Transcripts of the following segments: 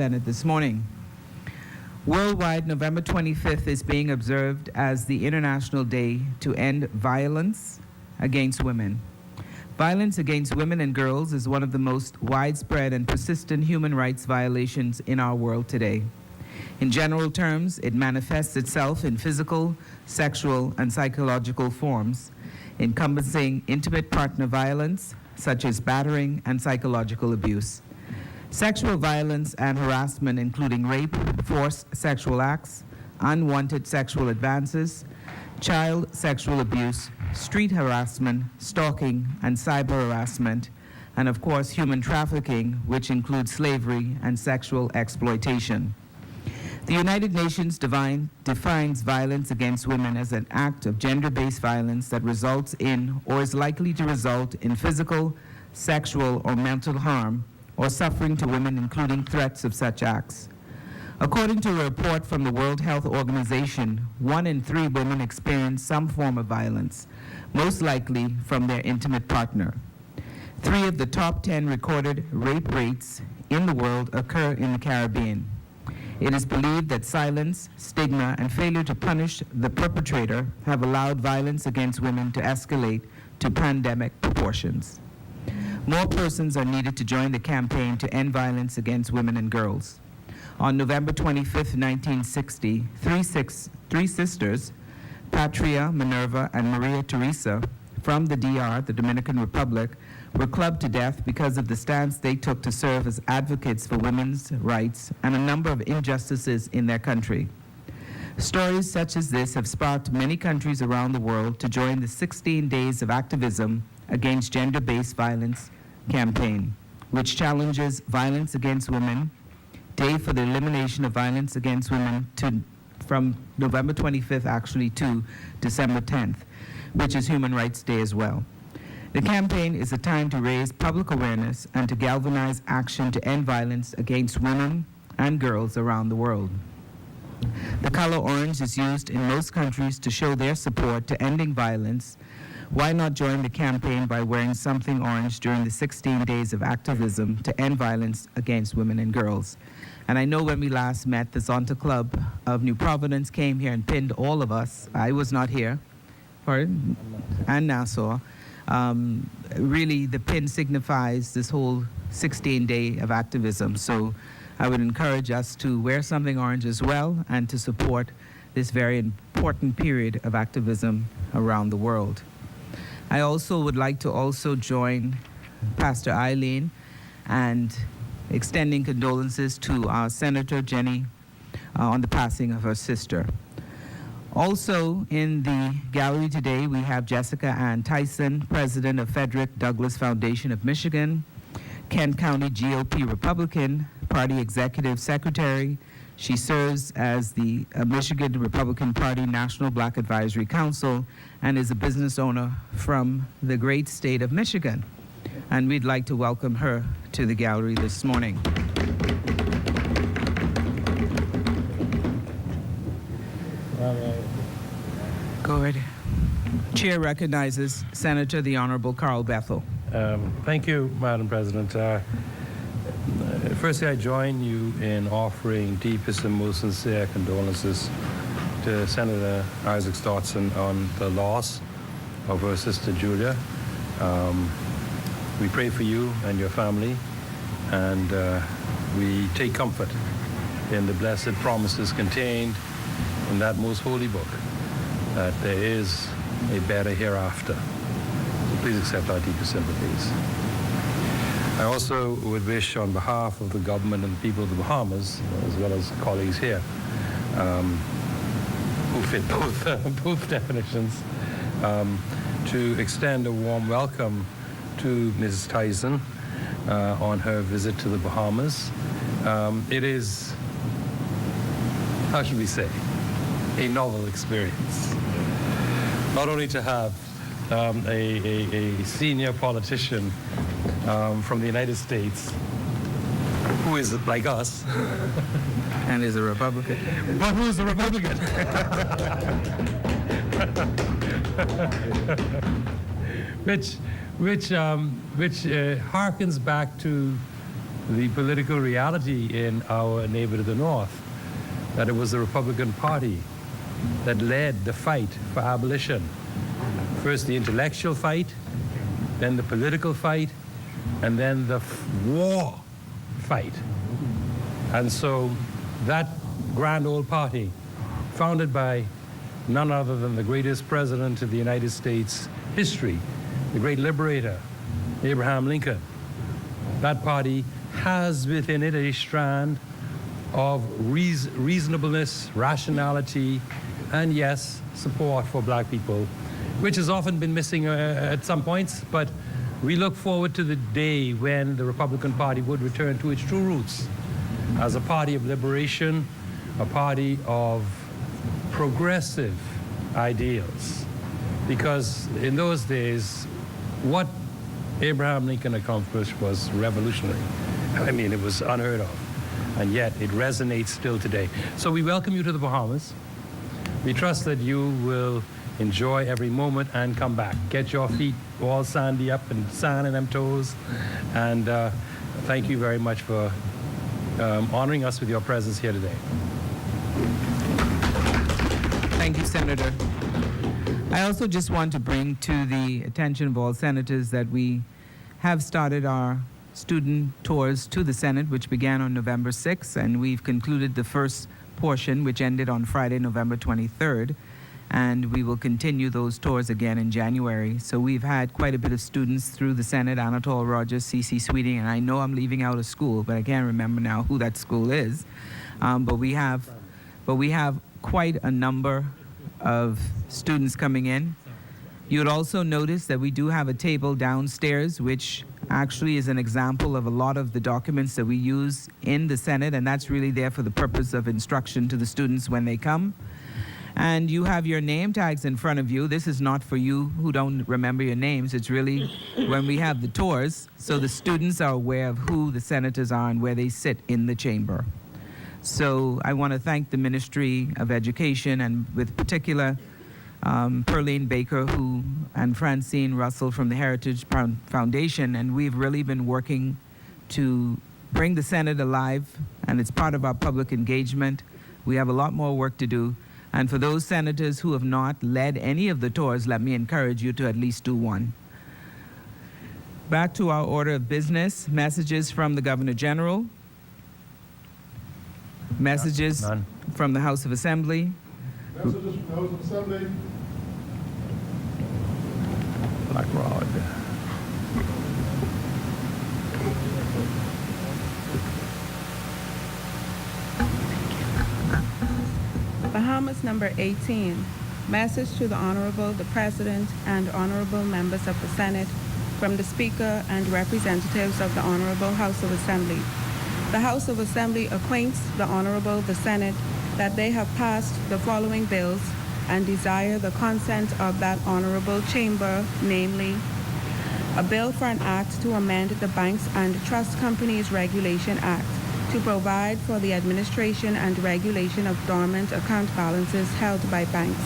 Senate this morning. Worldwide, November 25th is being observed as the International Day to End Violence Against Women. Violence against women and girls is one of the most widespread and persistent human rights violations in our world today. In general terms, it manifests itself in physical, sexual, and psychological forms, encompassing intimate partner violence, such as battering and psychological abuse. Sexual violence and harassment, including rape, forced sexual acts, unwanted sexual advances, child sexual abuse, street harassment, stalking, and cyber harassment, and of course, human trafficking, which includes slavery and sexual exploitation. The United Nations defines violence against women as an act of gender-based violence that results in or is likely to result in physical, sexual, or mental harm or suffering to women, including threats of such acts. According to a report from the World Health Organization, 1 in 3 women experience some form of violence, most likely from their intimate partner. 3 of the top 10 recorded rape rates in the world occur in the Caribbean. It is believed that silence, stigma, and failure to punish the perpetrator have allowed violence against women to escalate to pandemic proportions. More persons are needed to join the campaign to end violence against women and girls. On November 25, 1960, three sisters, Patria, Minerva, and Maria Teresa, from the DR, the Dominican Republic, were clubbed to death because of the stance they took to serve as advocates for women's rights and a number of injustices in their country. Stories such as this have sparked many countries around the world to join the 16 Days of Activism Against Gender-Based Violence campaign, which challenges violence against women, Day for the Elimination of Violence Against Women from November 25th actually to December 10th, which is Human Rights Day as well. The campaign is a time to raise public awareness and to galvanize action to end violence against women and girls around the world. The color orange is used in most countries to show their support to ending violence. Why not join the campaign by wearing something orange during the 16 days of activism to end violence against women and girls? And I know when we last met, the Zonta Club of New Providence came here and pinned all of us. I was not here, pardon? And Nassau. Really, the pin signifies this whole 16-day of activism. So I would encourage us to wear something orange as well and to support this very important period of activism around the world. I also would like to also join Pastor Eileen and extending condolences to our Senator Jenny on the passing of her sister. Also in the gallery today, we have Jessica Ann Tyson, President of Frederick Douglass Foundation of Michigan, Kent County GOP Republican Party Executive Secretary. She serves as the Michigan Republican Party National Black Advisory Council and is a business owner from the great state of Michigan. And we'd like to welcome her to the gallery this morning. Go ahead. Chair recognizes Senator the Honorable Carl Bethel. Thank you, Madam President. Firstly, I join you in offering deepest and most sincere condolences to Senator Isaac Stotson on the loss of her sister Julia. We pray for you and your family, and we take comfort in the blessed promises contained in that most holy book, that there is a better hereafter. So please accept our deepest sympathies. I also would wish, on behalf of the government and the people of the Bahamas, as well as colleagues here, who fit both definitions, to extend a warm welcome to Mrs. Tyson on her visit to the Bahamas. It is, how should we say, a novel experience. Not only to have a senior politician from the United States who is like us. And is a Republican. But who is a Republican? which harkens back to the political reality in our neighbor to the north, that it was the Republican Party that led the fight for abolition. First the intellectual fight, then the political fight, and then the war fight. And so that grand old party, founded by none other than the greatest president of the United States history, the great liberator, Abraham Lincoln, that party has within it a strand of reasonableness, rationality, and yes, support for black people, which has often been missing at some points, but we look forward to the day when the Republican Party would return to its true roots as a party of liberation, a party of progressive ideals. Because in those days, what Abraham Lincoln accomplished was revolutionary. I mean, it was unheard of, and yet it resonates still today. So we welcome you to the Bahamas. We trust that you will enjoy every moment and come back. Get your feet all sandy up and sand in them toes. And thank you very much for honoring us with your presence here today. Thank you, Senator. I also just want to bring to the attention of all senators that we have started our student tours to the Senate, which began on November 6th, and we've concluded the first portion, which ended on Friday, November 23rd, and we will continue those tours again in January. So we've had quite a bit of students through the Senate, Anatole Rogers, C.C. Sweeting, and I know I'm leaving out a school, but I can't remember now who that school is. But we have quite a number of students coming in. You would also notice that we do have a table downstairs, which actually is an example of a lot of the documents that we use in the Senate, and that's really there for the purpose of instruction to the students when they come. And you have your name tags in front of you. This is not for you who don't remember your names. It's really when we have the tours, so the students are aware of who the senators are and where they sit in the chamber. So I want to thank the Ministry of Education, and with particular Perlene Baker and Francine Russell from the Heritage Foundation, and we've really been working to bring the Senate alive, and it's part of our public engagement. We have a lot more work to do, and for those senators who have not led any of the tours, let me encourage you to at least do one. Back to our order of business, messages from the Governor General. Messages None. from the House of Assembly. Messages from the House of Assembly. Black Rod. Bahamas number 18. Message to the Honorable, the President, and Honorable members of the Senate from the Speaker and representatives of the Honorable House of Assembly. The House of Assembly acquaints the Honorable, the Senate, that they have passed the following bills and desire the consent of that Honorable Chamber, namely, a bill for an act to amend the Banks and Trust Companies Regulation Act to provide for the administration and regulation of dormant account balances held by banks.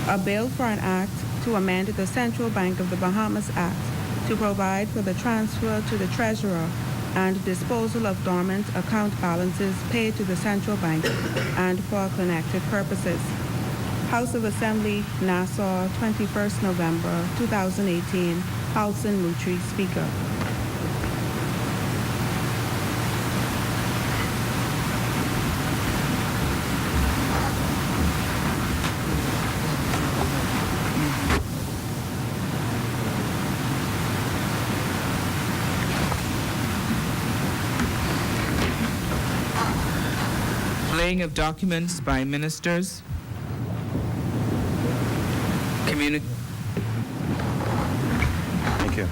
A bill for an act to amend the Central Bank of the Bahamas Act to provide for the transfer to the Treasurer and disposal of dormant account balances paid to the Central Bank and for connected purposes. House of Assembly, Nassau, 21st November, 2018. Halson Mutri, Speaker. Laying of documents by ministers. Thank you.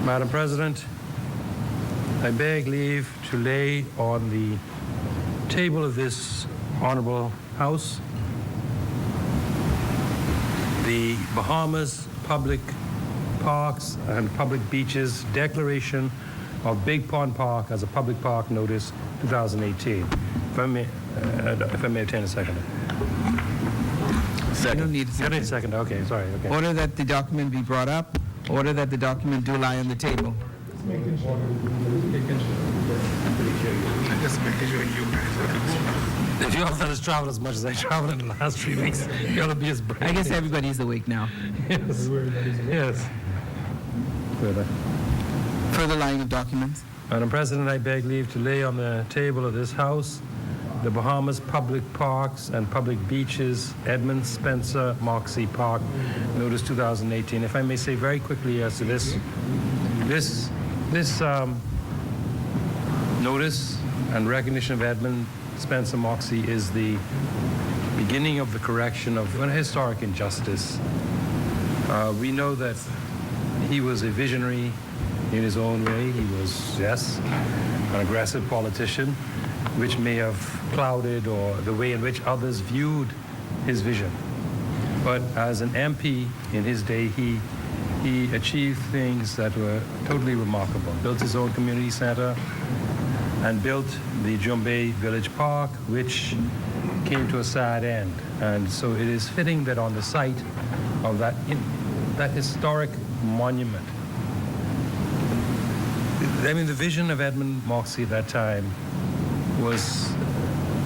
Madam President, I beg leave to lay on the table of this honorable House the Bahamas Public Parks and Public Beaches Declaration of Big Pond Park as a public park notice 2018. If I may obtain a second. You don't need a I need a second. second. Okay, sorry. Okay. Order that the document be brought up. Order that the document do lie on the table. If you all let us travel as much as I traveled in the last 3 weeks, you ought to be as brave. I guess everybody's awake now. Yes. Yes. Further. Further lying of documents. Madam President, I beg leave to lay on the table of this House the Bahamas Public Parks and Public Beaches, Edmund Spencer Moxie Park, Notice 2018. If I may say very quickly as to this notice and recognition of Edmund Spencer Moxie is the beginning of the correction of an historic injustice. We know that he was a visionary in his own way. He was, yes, an aggressive politician, which may have clouded or the way in which others viewed his vision. But as an MP in his day, he achieved things that were totally remarkable. Built his own community center and built the Jumbay Village Park, which came to a sad end. And so it is fitting that on the site of that historic monument, I mean, the vision of Edmund Moxie at that time was,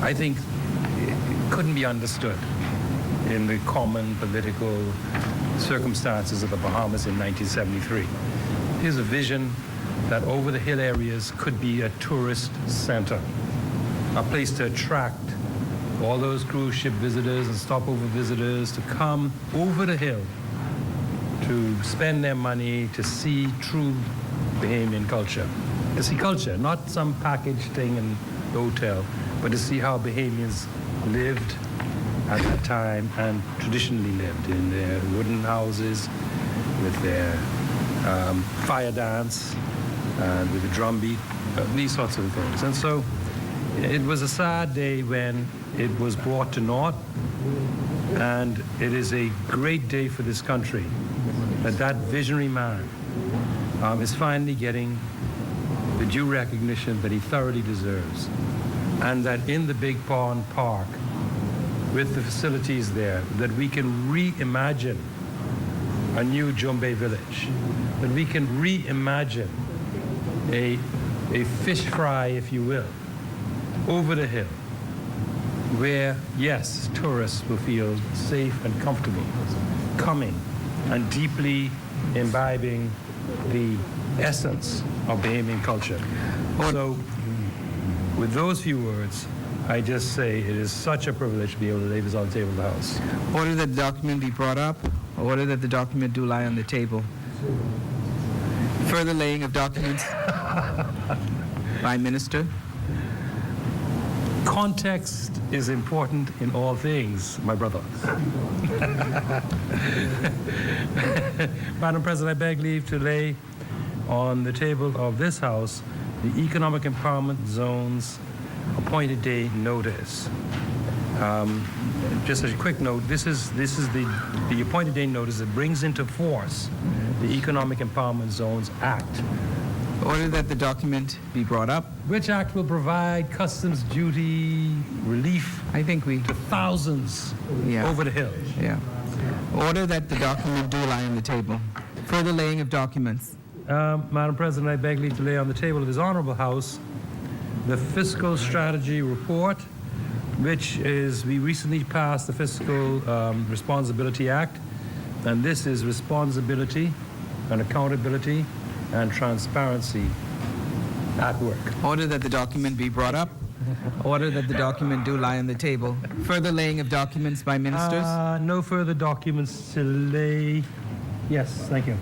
I think, it couldn't be understood in the common political circumstances of the Bahamas in 1973. Here's a vision that over the hill areas could be a tourist center, a place to attract all those cruise ship visitors and stopover visitors to come over the hill to spend their money to see true Bahamian culture. To see culture, not some packaged thing in the hotel, but to see how Bahamians lived at that time and traditionally lived in their wooden houses with their fire dance and with the drum beat, these sorts of things. And so it was a sad day when it was brought to naught, and it is a great day for this country that that visionary man is finally getting the due recognition that he thoroughly deserves, and that in the Big Pond Park, with the facilities there, that we can reimagine a new Jumbay village, that we can reimagine a fish fry, if you will, over the hill, where, yes, tourists will feel safe and comfortable coming and deeply imbibing the essence of Bahamian culture. So, with those few words, I just say it is such a privilege to be able to lay this on the table of the House. Order that the document be brought up. Order that the document do lie on the table. Further laying of documents by Minister. Context is important in all things, my brother. Madam President, I beg leave to lay on the table of this House the Economic Empowerment Zone's appointed day notice. Just as a quick note, this is the appointed day notice that brings into force the Economic Empowerment Zones Act. Order that the document be brought up. Which act will provide customs duty relief I think we, to thousands over the hill. yeah. Order that the document do lie on the table. Further laying of documents. Madam President, I beg leave to lay on the table of this honorable House the Fiscal Strategy Report, which is, we recently passed the Fiscal Responsibility Act, and this is responsibility and accountability and transparency at work. Order that the document be brought up. Order that the document do lie on the table. Further laying of documents by ministers. No further documents to lay. Yes, thank you.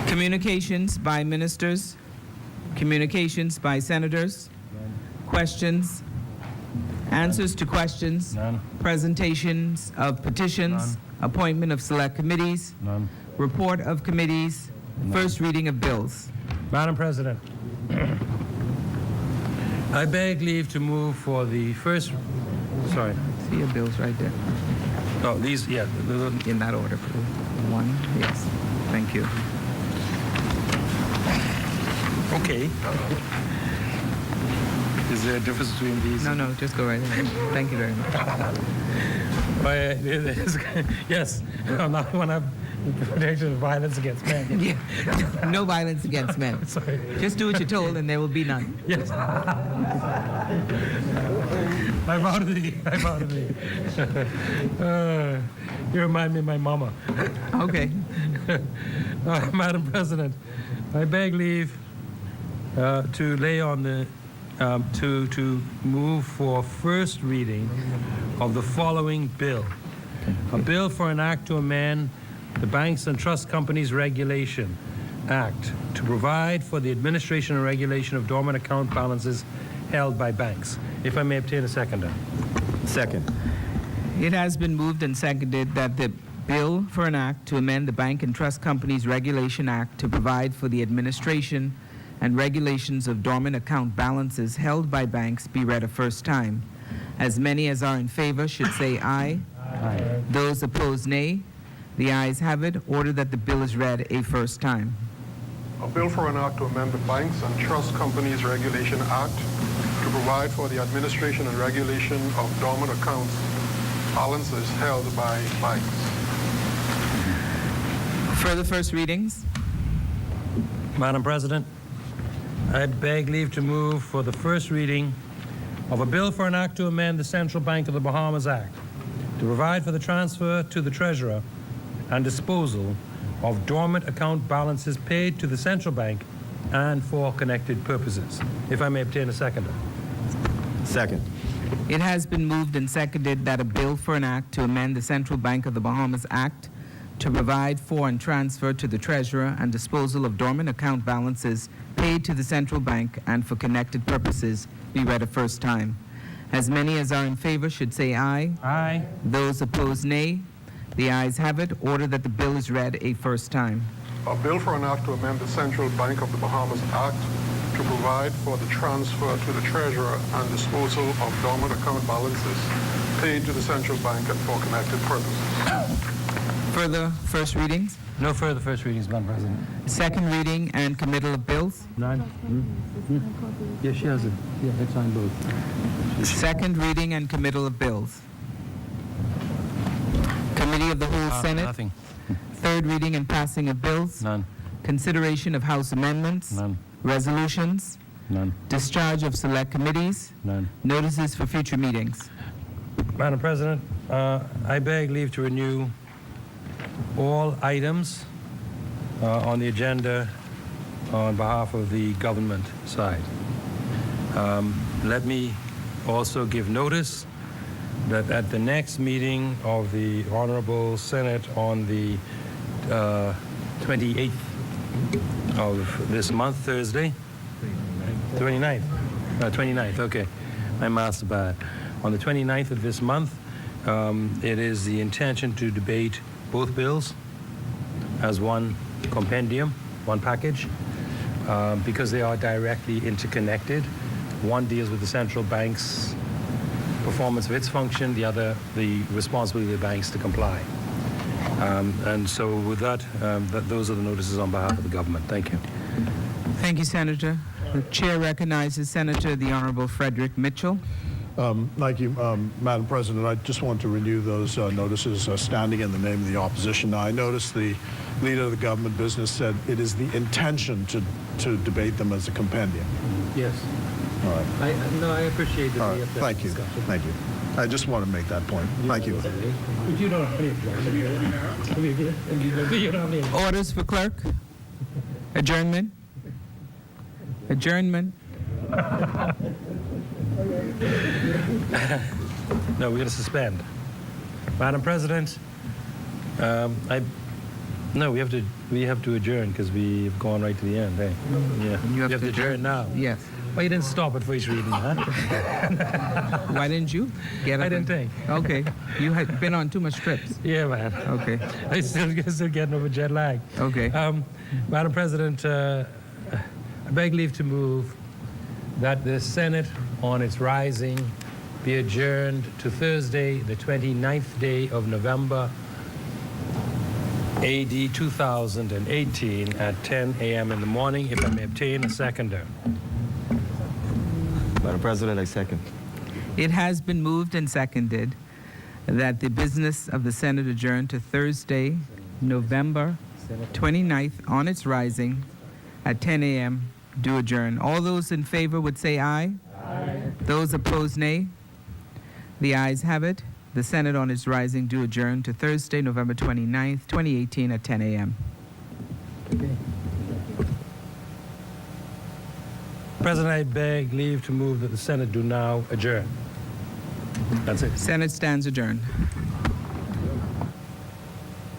Communications by ministers. Communications by senators. Questions. Answers to questions. None. Presentations of petitions. None. Appointment of select committees. None. Report of committees. First reading of bills. Madam President, I beg leave to move for the first, sorry. See your bills right there. Oh, these, yeah. In that order, please. One, yes. Thank you. Okay. Is there a difference between these? No, just go right ahead. Thank you very much. Yes. Now, when Protection of violence against men. Yeah. No violence against men. Sorry. Just do what you're told and there will be none. Yes. I vow to thee. I vow to thee. You remind me of my mama. Okay. Madam President, I beg leave to lay on the to move for first reading of the following bill. A bill for an act to amend the Banks and Trust Companies Regulation Act to provide for the administration and regulation of dormant account balances held by banks. If I may obtain a seconder. Second. It has been moved and seconded that the bill for an act to amend the Bank and Trust Companies Regulation Act to provide for the administration and regulations of dormant account balances held by banks be read a first time. As many as are in favor should say aye. Aye. Those opposed, nay. The ayes have it. Order that the bill is read a first time. A bill for an act to amend the Banks and Trust Companies Regulation Act to provide for the administration and regulation of dormant accounts balances held by banks. Further first readings? Madam President, I beg leave to move for the first reading of a bill for an act to amend the Central Bank of the Bahamas Act to provide for the transfer to the Treasurer and disposal of dormant account balances paid to the Central Bank and for connected purposes. If I may obtain a seconder. Second. It has been moved and seconded that a bill for an act to amend the Central Bank of the Bahamas Act to provide for and transfer to the Treasurer and disposal of dormant account balances paid to the Central Bank and for connected purposes be read a first time. As many as are in favor should say aye. Aye. Those opposed, nay. The ayes have it. Order that the bill is read a first time. A bill for an act to amend the Central Bank of the Bahamas Act to provide for the transfer to the Treasurer and disposal of dormant account balances paid to the Central Bank and for connected purposes. Further first readings? No further first readings, Madam President. Second reading and committal of bills? None? Yes, she has it. Yeah, it's on both. Second reading and committal of bills. Committee of the whole Senate? Nothing. Third reading and passing of bills? None. Consideration of House amendments? None. Resolutions? None. Discharge of select committees? None. Notices for future meetings? Madam President, I beg leave to renew all items on the agenda on behalf of the government side. Let me also give notice that at the next meeting of the Honorable Senate on the 28th of this month, Thursday, 29th, okay. My math's bad. On the 29th of this month, it is the intention to debate both bills as one compendium, one package, because they are directly interconnected. One deals with the central bank's performance of its function, the other, the responsibility of the banks to comply. And so with that, those are the notices on behalf of the government. Thank you. Thank you, Senator. The chair recognizes Senator the Honorable Frederick Mitchell. Thank you, Madam President. I just want to renew those notices standing in the name of the opposition. Now, I noticed the leader of the government business said it is the intention to debate them as a compendium. Yes. All right. No, I appreciate that. All right. Thank you. Thank you. I just want to make that point. Thank you. You don't have any objection. You don't have any. Orders for clerk? Adjournment? Adjournment? No, we're going to suspend. Madam President, no, we have to adjourn because we've gone right to the end. Hey, yeah, You have to adjourn now. Yes. Well, you didn't stop at first reading, huh? Why didn't you get up? I didn't think. Okay. You had been on too much trips. Yeah, man. Okay. I still getting over jet lag. Okay. Madam President, I beg leave to move that the Senate, on its rising, be adjourned to Thursday, the 29th day of November, AD 2018, at 10 a.m. in the morning. If I may obtain a seconder. Madam President, I second. It has been moved and seconded that the business of the Senate adjourn to Thursday, November 29th on its rising at 10 a.m. Do adjourn. All those in favor would say aye. Aye. Those opposed, nay. The ayes have it. The Senate on its rising do adjourn to Thursday, November 29th, 2018 at 10 a.m. President, I beg leave to move that the Senate do now adjourn. That's it. Senate stands adjourned.